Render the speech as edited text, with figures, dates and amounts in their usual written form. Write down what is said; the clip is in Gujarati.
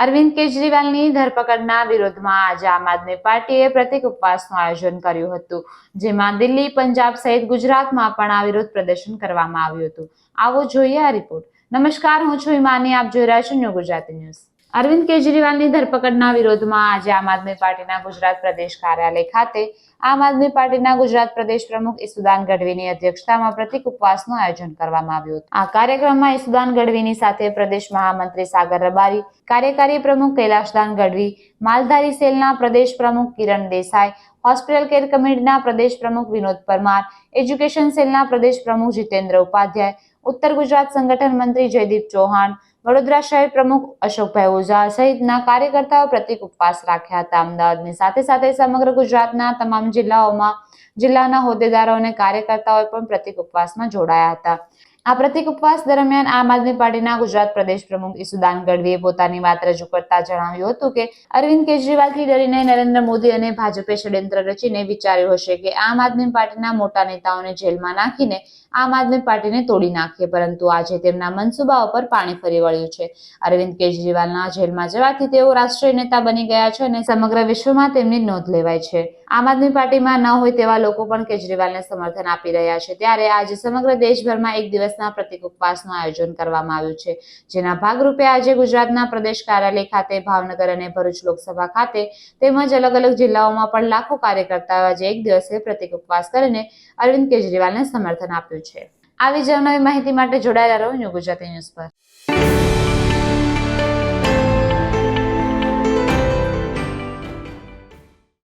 અરવિંદ કેજરીવાલની ધરપકડના વિરોધમાં આજે આમ આદમી પાર્ટીએ પ્રતિક ઉપવાસનું આયોજન કર્યું હતું, જેમાં દિલ્હી, પંજાબ સહિત ગુજરાતમાં પણ આ વિરોધ પ્રદર્શન કરવામાં આવ્યું હતું. આવો જોઈએ આ રિપોર્ટ. નમસ્કાર, હું છું હિમાની. આપ જોઈ રહ્યા છો ન્યૂ ગુજરાતી ન્યૂઝ. અરવિંદ કેજરીવાલની ધરપકડના વિરોધમાં આજે આમ આદમી પાર્ટીના ગુજરાત પ્રદેશ કાર્યાલય ખાતે આમ આદમી પાર્ટીના ગુજરાત પ્રદેશ પ્રમુખ ઈસુદાન ગઢવીની અધ્યક્ષતામાં પ્રતિક ઉપવાસનું આયોજન કરવામાં આવ્યું હતું. આ કાર્યક્રમમાં ઈસુદાન ગઢવીની સાથે પ્રદેશ મહામંત્રી સાગર રબારી, કાર્યકારી પ્રમુખ કૈલાશદાન ગઢવી, માલધારી સેલના પ્રદેશ પ્રમુખ કિરણ દેસાઈ, હોસ્પિટલ કેર કમિટીના પ્રદેશ પ્રમુખ વિનોદ પરમાર, એજ્યુકેશન સેલના પ્રદેશ પ્રમુખ જીતેન્દ્ર ઉપાધ્યાય, ઉત્તર ગુજરાત સંગઠન મંત્રી જયદીપ ચૌહાણ, વડોદરા શહેર પ્રમુખ અશોકભાઈ ઓઝા સહિતના કાર્યકર્તાઓ પ્રતિક ઉપવાસ રાખ્યા હતા. અમદાવાદની સાથે સાથે સમગ્ર ગુજરાતના તમામ જિલ્લાના હોદ્દેદારો અને કાર્યકર્તાઓ પણ પ્રતિક ઉપવાસમાં જોડાયા હતા. આ પ્રતિક ઉપવાસ દરમિયાન આમ આદમી પાર્ટીના ગુજરાત પ્રદેશ પ્રમુખ ઈસુદાન ગઢવીએ પોતાની વાત રજૂ કરતા જણાવ્યું હતું કે અરવિંદ કેજરીવાલથી ડરીને નરેન્દ્ર મોદી અને ભાજપે ષડયંત્ર રચીને વિચાર્યું હશે કે આમ આદમી પાર્ટીના મોટા નેતાઓને જેલમાં નાખીને આમ આદમી પાર્ટીને તોડી નાખીએ, પરંતુ આજે તેમના મનસુબા ઉપર પાણી ફરી વળ્યું છે. અરવિંદ કેજરીવાલના જેલમાં જવાથી તેઓ રાષ્ટ્રીય નેતા બની ગયા છે અને સમગ્ર વિશ્વમાં તેમની નોંધ લેવાય છે. આમ આદમી પાર્ટીમાં ન હોય તેવા લોકો પણ કેજરીવાલને સમર્થન આપી રહ્યા છે. ત્યારે આજે સમગ્ર દેશભરમાં એક દિવસના પ્રતિક ઉપવાસનું આયોજન કરવામાં આવ્યું છે, જેના ભાગરૂપે આજે ગુજરાતના પ્રદેશ કાર્યાલય ખાતે, ભાવનગર અને ભરૂચ લોકસભા ખાતે તેમજ અલગ અલગ જિલ્લાઓમાં પણ લાખો કાર્યકર્તાઓ આજે એક દિવસે પ્રતિક ઉપવાસ કરીને અરવિંદ કેજરીવાલને સમર્થન આપ્યું છે. આવી જ નવી માહિતી માટે જોડાયેલા રહો ન્યૂ ગુજરાતી ન્યૂઝ પર.